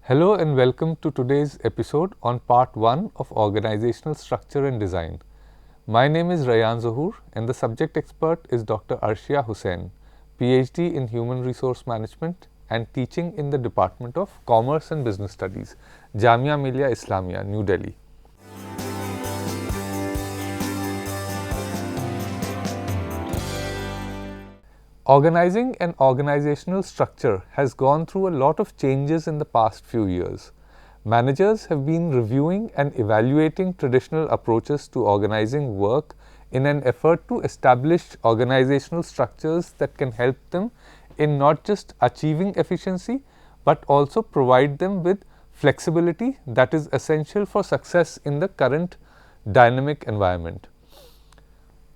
Hello and welcome to today's episode on part 1 of Organizational Structure and Design. My name is Rayan Zahoor and the subject expert is Dr. Arshia Hussain, PhD in Human Resource Management and teaching in the Department of Commerce and Business Studies, Jamia Millia Islamia, New Delhi. Organizing an organizational structure has gone through a lot of changes in the past few years. Managers have been reviewing and evaluating traditional approaches to organizing work in an effort to establish organizational structures that can help them in not just achieving efficiency but also provide them with flexibility that is essential for success in the current dynamic environment.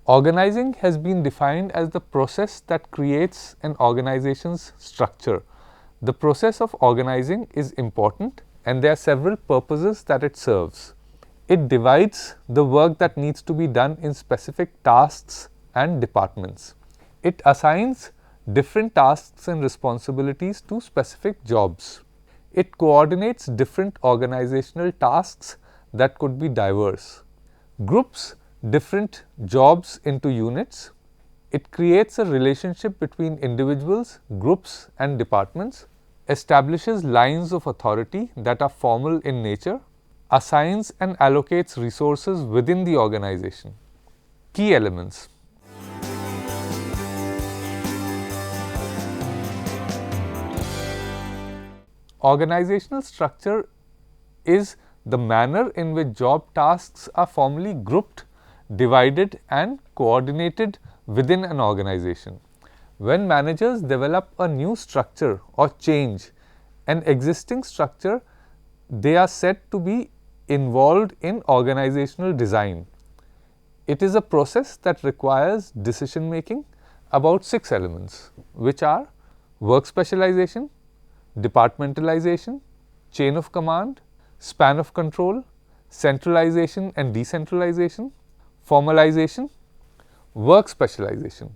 Organizing has been defined as the process that creates an organization's structure. The process of organizing is important and there are several purposes that it serves. It divides the work that needs to be done in specific tasks and departments. It assigns different tasks and responsibilities to specific jobs. It coordinates different organizational tasks that could be diverse. Groups different jobs into units. It creates a relationship between individuals, groups and departments, establishes lines of authority that are formal in nature, assigns and allocates resources within the organization. Key elements. Organizational structure is the manner in which job tasks are formally grouped, divided and coordinated within an organization. When managers develop a new structure or change an existing structure, they are said to be involved in organizational design. It is a process that requires decision making about 6 elements, which are work specialization, departmentalization, chain of command, span of control, centralization and decentralization, formalization, work specialization.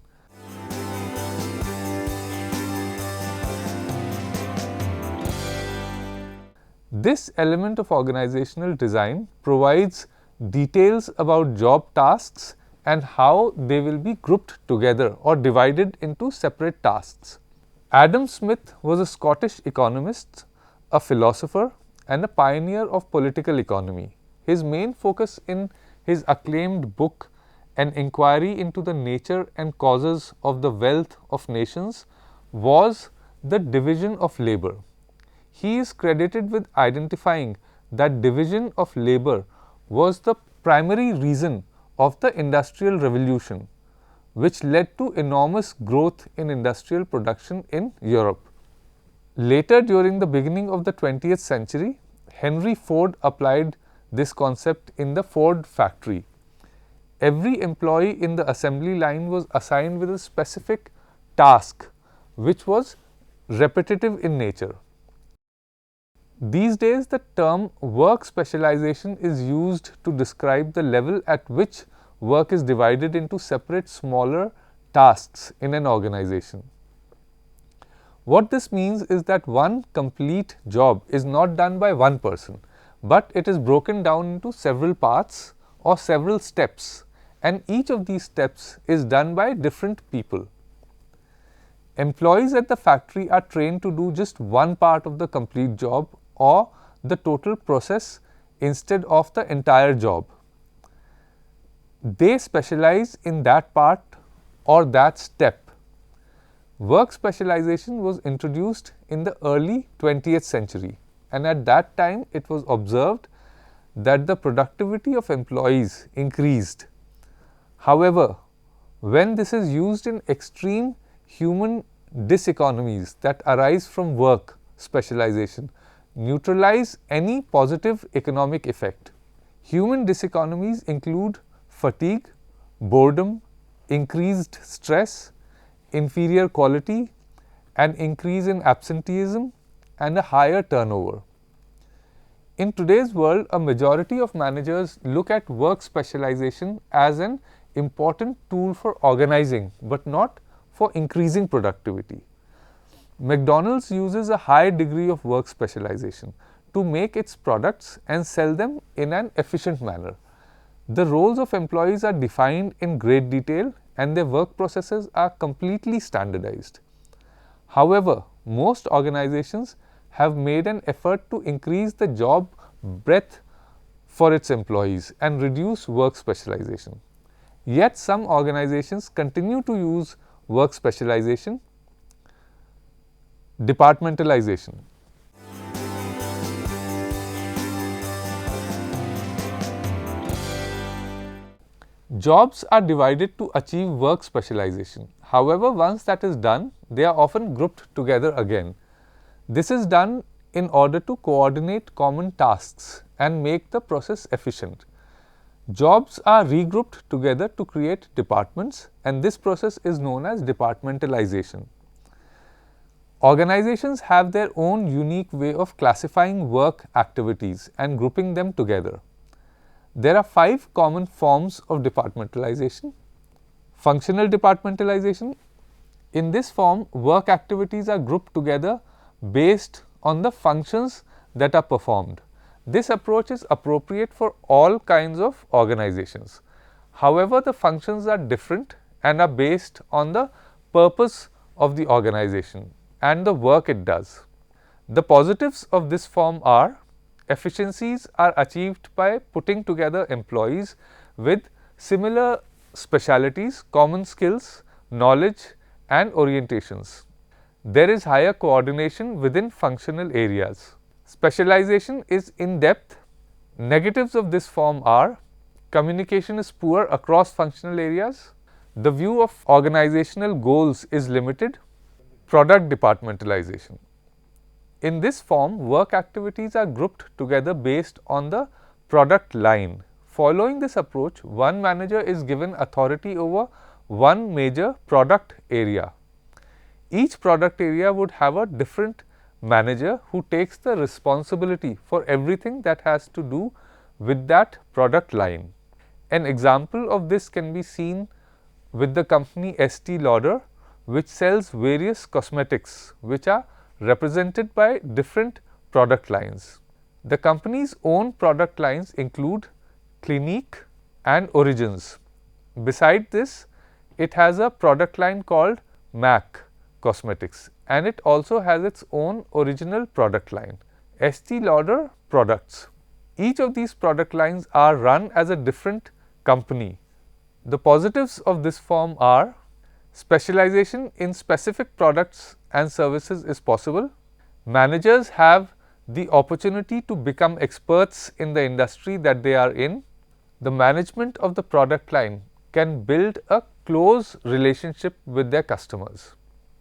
This element of organizational design provides details about job tasks and how they will be grouped together or divided into separate tasks. Adam Smith was a Scottish economist, a philosopher and a pioneer of political economy. His main focus in his acclaimed book, An Inquiry into the Nature and Causes of the Wealth of Nations, was the division of labor. He is credited with identifying that division of labor was the primary reason of the Industrial Revolution, which led to enormous growth in industrial production in Europe. Later, during the beginning of the 20th century, Henry Ford applied this concept in the Ford factory. Every employee in the assembly line was assigned with a specific task, which was repetitive in nature. These days, the term work specialization is used to describe the level at which work is divided into separate smaller tasks in an organization. What this means is that one complete job is not done by one person, but it is broken down into several parts or several steps, and each of these steps is done by different people. Employees at the factory are trained to do just one part of the complete job or the total process instead of the entire job. They specialize in that part or that step. Work specialization was introduced in the early 20th century, and at that time it was observed that the productivity of employees increased. However, when this is used in extreme human diseconomies that arise from work specialization, neutralize any positive economic effect. Human diseconomies include fatigue, boredom, increased stress, inferior quality, an increase in absenteeism, and a higher turnover. In today's world, a majority of managers look at work specialization as an important tool for organizing, but not for increasing productivity. McDonald's uses a high degree of work specialization to make its products and sell them in an efficient manner. The roles of employees are defined in great detail and their work processes are completely standardized. However, most organizations have made an effort to increase the job breadth for its employees and reduce work specialization. Yet some organizations continue to use work specialization, departmentalization. Jobs are divided to achieve work specialization. However, once that is done, they are often grouped together again. This is done in order to coordinate common tasks and make the process efficient. Jobs are regrouped together to create departments, and this process is known as departmentalization. Organizations have their own unique way of classifying work activities and grouping them together. There are 5 common forms of departmentalization. Functional departmentalization. In this form, work activities are grouped together based on the functions that are performed. This approach is appropriate for all kinds of organizations. However, the functions are different and are based on the purpose of the organization and the work it does. The positives of this form are: efficiencies are achieved by putting together employees with similar specialities, common skills, knowledge and orientations. There is higher coordination within functional areas. Specialization is in depth. Negatives of this form are: communication is poor across functional areas, the view of organizational goals is limited. Product departmentalization. In this form, work activities are grouped together based on the product line. Following this approach, one manager is given authority over one major product area. Each product area would have a different manager who takes the responsibility for everything that has to do with that product line. An example of this can be seen with the company Estee Lauder, which sells various cosmetics which are represented by different product lines. The company's own product lines include Clinique and Origins. Beside this, it has a product line called MAC Cosmetics, and it also has its own original product line, Estee Lauder Products. Each of these product lines are run as a different company. The positives of this form are: specialization in specific products and services is possible. Managers have the opportunity to become experts in the industry that they are in. The management of the product line can build a close relationship with their customers.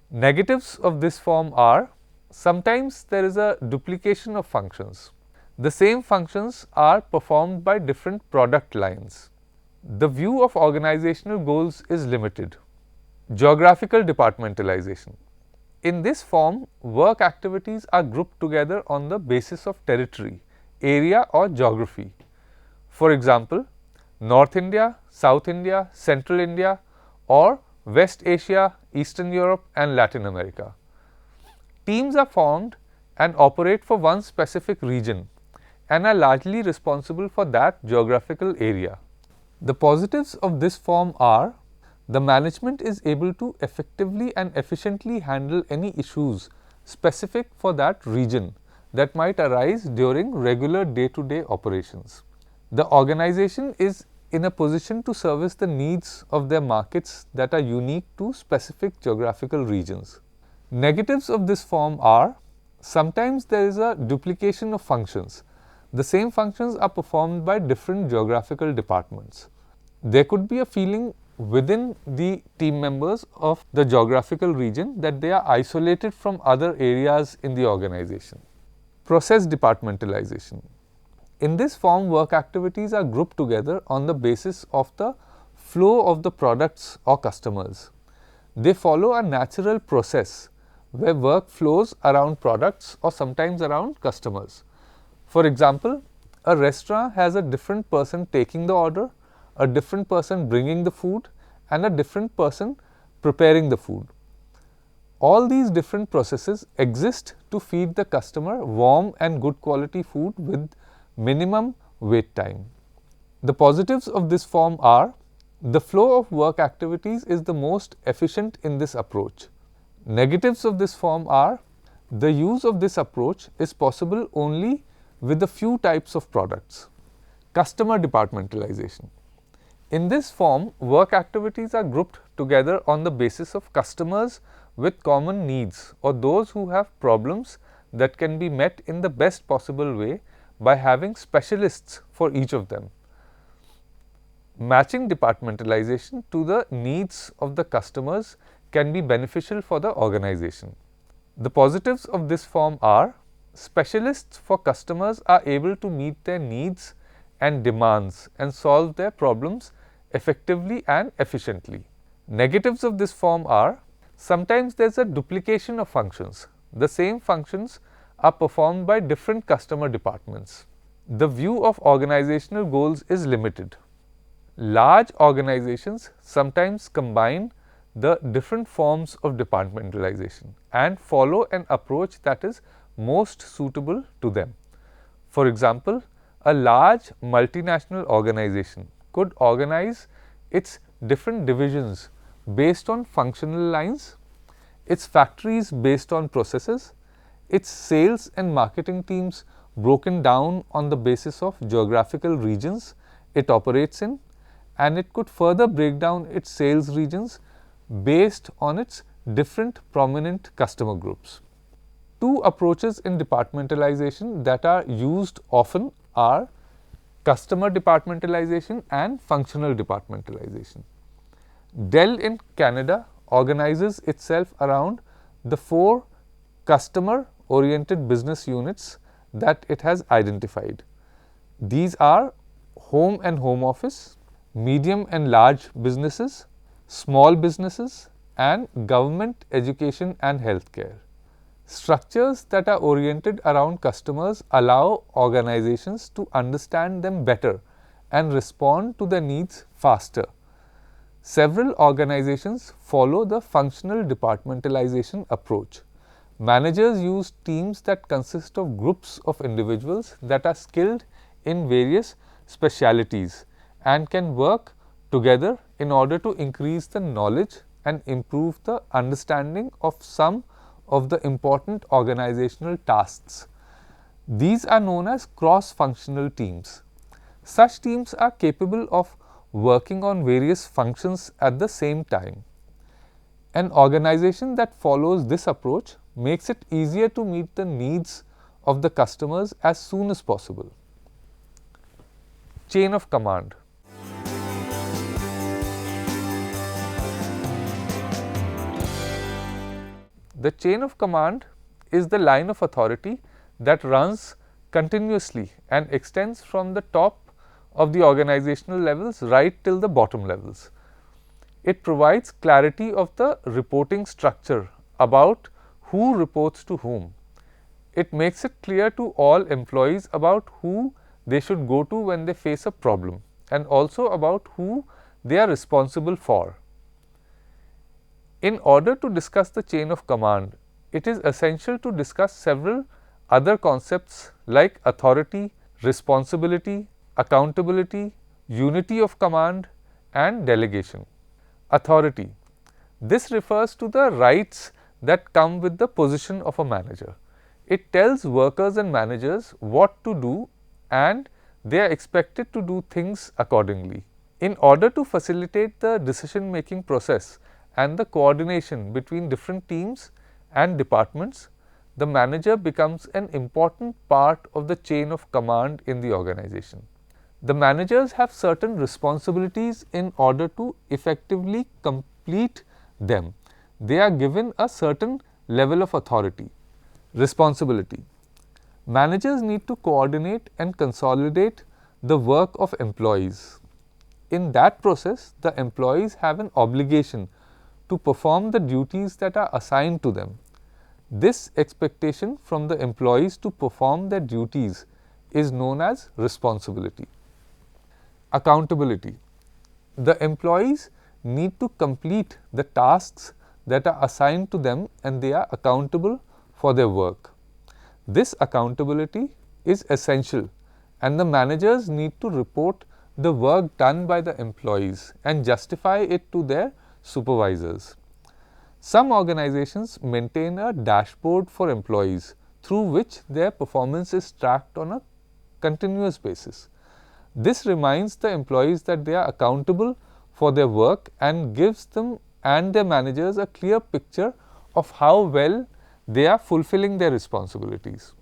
Negatives of this form are: sometimes there is a duplication of functions. The same functions are performed by different product lines. The view of organizational goals is limited. Geographical departmentalization. In this form, work activities are grouped together on the basis of territory, area or geography. For example, North India, South India, Central India or West Asia, Eastern Europe and Latin America. Teams are formed and operate for one specific region and are largely responsible for that geographical area. The positives of this form are: the management is able to effectively and efficiently handle any issues specific for that region that might arise during regular day-to-day operations. The organization is in a position to service the needs of their markets that are unique to specific geographical regions. Negatives of this form are: sometimes there is a duplication of functions. The same functions are performed by different geographical departments. There could be a feeling within the team members of the geographical region that they are isolated from other areas in the organization. Process departmentalization. In this form, work activities are grouped together on the basis of the flow of the products or customers. They follow a natural process where work flows around products or sometimes around customers. For example, a restaurant has a different person taking the order, a different person bringing the food and a different person preparing the food. All these different processes exist to feed the customer warm and good quality food with minimum wait time. The positives of this form are: the flow of work activities is the most efficient in this approach. Negatives of this form are: the use of this approach is possible only with a few types of products. Customer departmentalization. In this form, work activities are grouped together on the basis of customers with common needs or those who have problems that can be met in the best possible way by having specialists for each of them. Matching departmentalization to the needs of the customers can be beneficial for the organization. The positives of this form are: specialists for customers are able to meet their needs and demands and solve their problems effectively and efficiently. Negatives of this form are: sometimes there is a duplication of functions. The same functions are performed by different customer departments. The view of organizational goals is limited. Large organizations sometimes combine the different forms of departmentalization and follow an approach that is most suitable to them. For example, a large multinational organization could organize its different divisions based on functional lines, its factories based on processes, its sales and marketing teams broken down on the basis of geographical regions it operates in, and it could further break down its sales regions based on its different prominent customer groups. Two approaches in departmentalization that are used often are customer departmentalization and functional departmentalization. Dell in Canada organizes itself around the 4 customer-oriented business units that it has identified. These are home and home office, medium and large businesses, small businesses, and government, education and healthcare. Structures that are oriented around customers allow organizations to understand them better and respond to their needs faster. Several organizations follow the functional departmentalization approach. Managers use teams that consist of groups of individuals that are skilled in various specialities and can work together in order to increase the knowledge and improve the understanding of some of the important organizational tasks. These are known as cross-functional teams. Such teams are capable of working on various functions at the same time. An organization that follows this approach makes it easier to meet the needs of the customers as soon as possible. Chain of command. The chain of command is the line of authority that runs continuously and extends from the top of the organizational levels right till the bottom levels. It provides clarity of the reporting structure about who reports to whom. It makes it clear to all employees about who they should go to when they face a problem and also about who they are responsible for. In order to discuss the chain of command, it is essential to discuss several other concepts like authority, responsibility, accountability, unity of command, and delegation. Authority. This refers to the rights that come with the position of a manager. It tells workers and managers what to do, and they are expected to do things accordingly. In order to facilitate the decision-making process and the coordination between different teams and departments, the manager becomes an important part of the chain of command in the organization. The managers have certain responsibilities in order to effectively complete them. They are given a certain level of authority. Responsibility. Managers need to coordinate and consolidate the work of employees. In that process, the employees have an obligation to perform the duties that are assigned to them. This expectation from the employees to perform their duties is known as responsibility. Accountability. The employees need to complete the tasks that are assigned to them and they are accountable for their work. This accountability is essential and the managers need to report the work done by the employees and justify it to their supervisors. Some organizations maintain a dashboard for employees through which their performance is tracked on a continuous basis. This reminds the employees that they are accountable for their work and gives them and their managers a clear picture of how well they are fulfilling their responsibilities.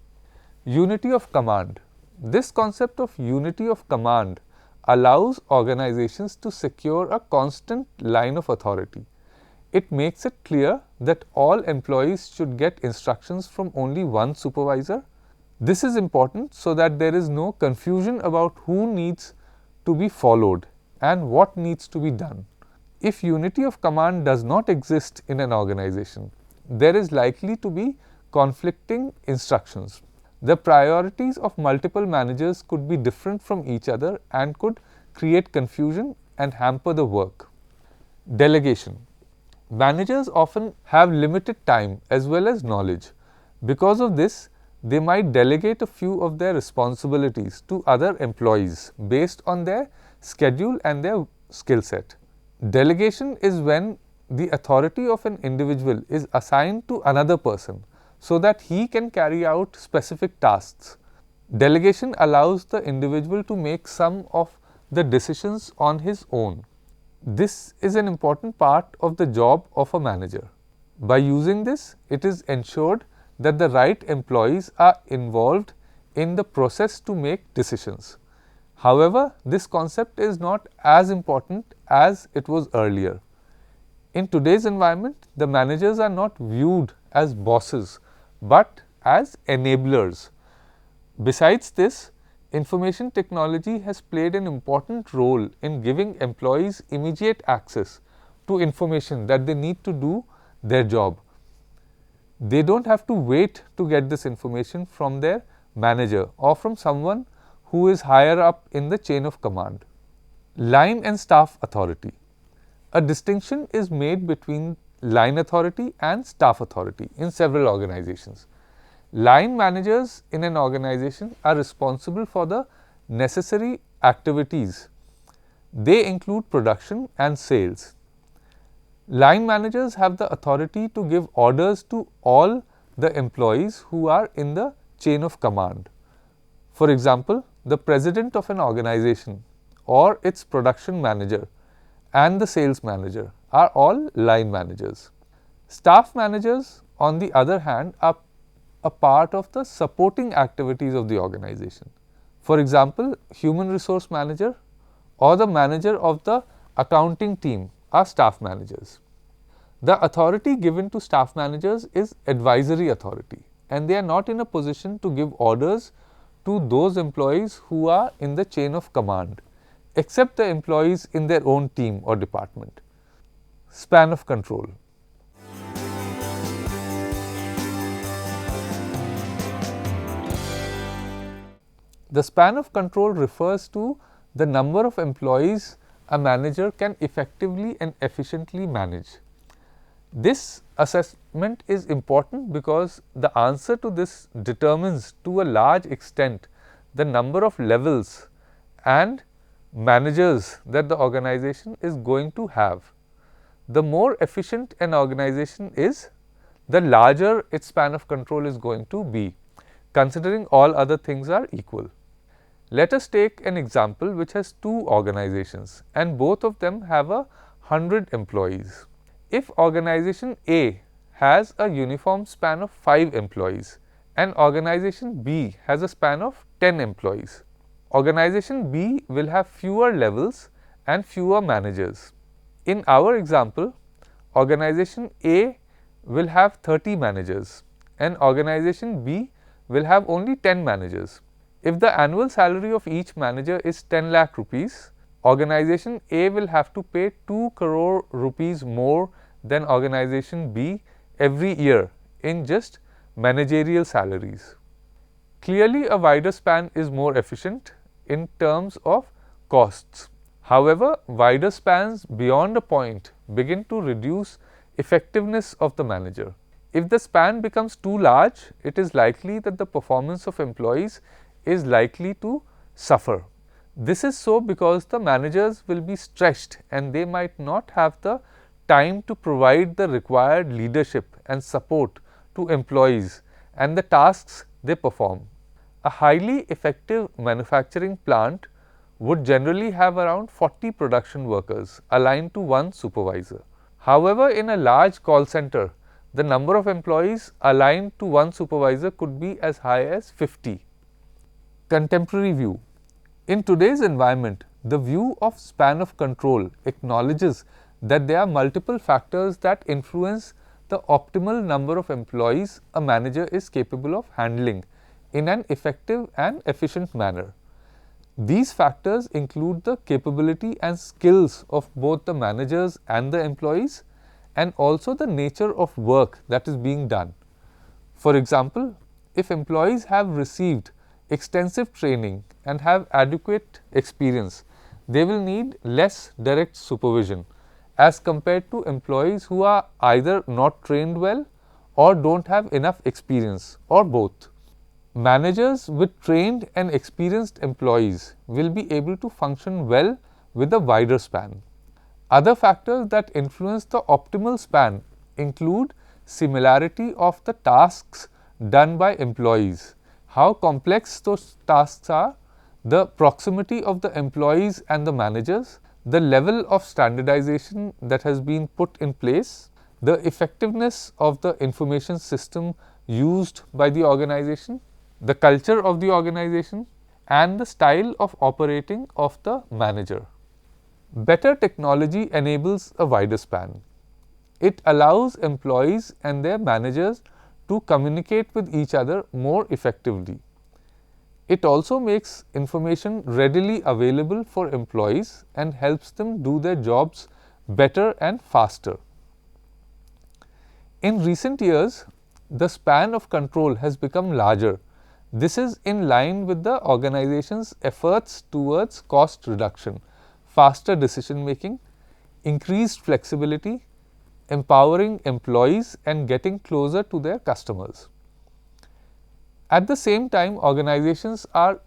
Unity of command. This concept of unity of command allows organizations to secure a constant line of authority. It makes it clear that all employees should get instructions from only one supervisor. This is important so that there is no confusion about who needs to be followed and what needs to be done. If unity of command does not exist in an organization, there is likely to be conflicting instructions. The priorities of multiple managers could be different from each other and could create confusion and hamper the work. Delegation. Managers often have limited time as well as knowledge. Because of this, they might delegate a few of their responsibilities to other employees based on their schedule and their skill set. Delegation is when the authority of an individual is assigned to another person so that he can carry out specific tasks. Delegation allows the individual to make some of the decisions on his own. This is an important part of the job of a manager. By using this, it is ensured that the right employees are involved in the process to make decisions. However, this concept is not as important as it was earlier. In today's environment, the managers are not viewed as bosses, but as enablers. Besides this, information technology has played an important role in giving employees immediate access to information that they need to do their job. They don't have to wait to get this information from their manager or from someone who is higher up in the chain of command. Line and staff authority. A distinction is made between line authority and staff authority in several organizations. Line managers in an organization are responsible for the necessary activities. They include production and sales. Line managers have the authority to give orders to all the employees who are in the chain of command. For example, the president of an organization or its production manager and the sales manager are all line managers. Staff managers, on the other hand, are a part of the supporting activities of the organization. For example, human resource manager or the manager of the accounting team are staff managers. The authority given to staff managers is advisory authority, and they are not in a position to give orders to those employees who are in the chain of command, except the employees in their own team or department. Span of control. The span of control refers to the number of employees a manager can effectively and efficiently manage. This assessment is important because the answer to this determines to a large extent the number of levels and managers that the organization is going to have. The more efficient an organization is, the larger its span of control is going to be, considering all other things are equal. Let us take an example which has two organizations and both of them have 100 employees. If organization A has a uniform span of 5 employees and organization B has a span of 10 employees, organization B will have fewer levels and fewer managers. In our example, organization A will have 30 managers and organization B will have only 10 managers. If the annual salary of each manager is 10 lakh rupees, organization A will have to pay 2 crore rupees more than organization B every year in just managerial salaries. Clearly, a wider span is more efficient in terms of costs. However, wider spans beyond a point begin to reduce effectiveness of the manager. If the span becomes too large, it is likely that the performance of employees is likely to suffer. This is so because the managers will be stretched and they might not have the time to provide the required leadership and support to employees and the tasks they perform. A highly effective manufacturing plant would generally have around 40 production workers aligned to one supervisor. However, in a large call center, the number of employees aligned to one supervisor could be as high as 50. Contemporary view. In today's environment, the view of span of control acknowledges that there are multiple factors that influence the optimal number of employees a manager is capable of handling in an effective and efficient manner. These factors include the capability and skills of both the managers and the employees, and also the nature of work that is being done. For example, if employees have received extensive training and have adequate experience, they will need less direct supervision as compared to employees who are either not trained well or don't have enough experience, or both. Managers with trained and experienced employees will be able to function well with a wider span. Other factors that influence the optimal span include similarity of the tasks done by employees, how complex those tasks are, the proximity of the employees and the managers, the level of standardization that has been put in place, the effectiveness of the information system used by the organization, the culture of the organization, and the style of operating of the manager. Better technology enables a wider span. It allows employees and their managers to communicate with each other more effectively. It also makes information readily available for employees and helps them do their jobs better and faster. In recent years, the span of control has become larger. This is in line with the organization's efforts towards cost reduction, faster decision making, increased flexibility, empowering employees, and getting closer to their customers. At the same time, organizations are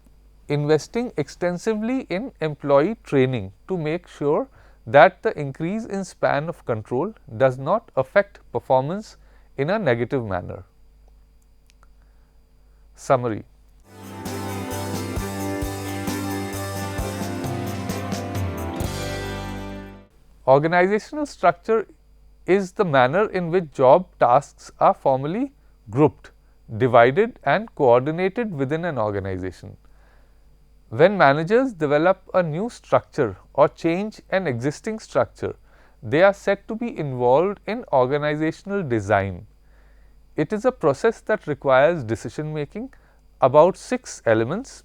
investing extensively in employee training to make sure that the increase in span of control does not affect performance in a negative manner. Summary. Organizational structure is the manner in which job tasks are formally grouped, divided, and coordinated within an organization. When managers develop a new structure or change an existing structure, they are said to be involved in organizational design. It is a process that requires decision making about 6 elements.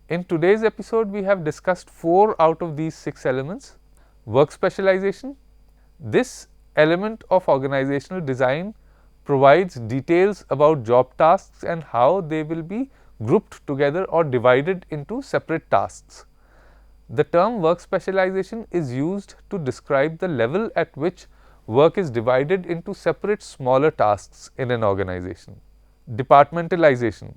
In today's episode, we have discussed 4 out of these 6 elements. Work specialization. This element of organizational design provides details about job tasks and how they will be grouped together or divided into separate tasks. The term work specialization is used to describe the level at which work is divided into separate smaller tasks in an organization. Departmentalization.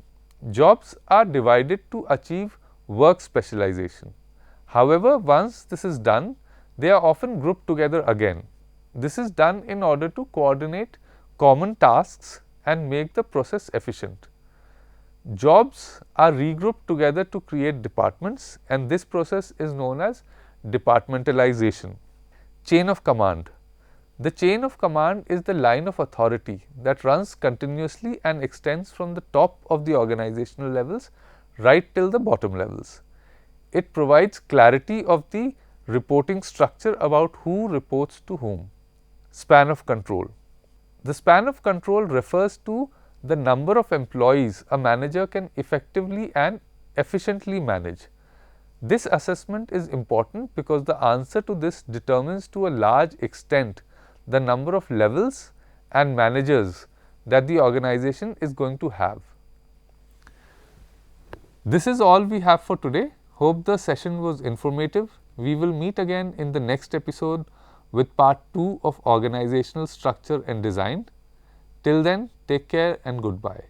Jobs are divided to achieve work specialization. However, once this is done, they are often grouped together again. This is done in order to coordinate common tasks and make the process efficient. Jobs are regrouped together to create departments, and this process is known as departmentalization. Chain of command. The chain of command is the line of authority that runs continuously and extends from the top of the organizational levels right till the bottom levels. It provides clarity of the reporting structure about who reports to whom. Span of control. The span of control refers to the number of employees a manager can effectively and efficiently manage. This assessment is important because the answer to this determines to a large extent the number of levels and managers that the organization is going to have. This is all we have for today. Hope the session was informative. We will meet again in the next episode with part 2 of organizational structure and design. Till then, take care and goodbye.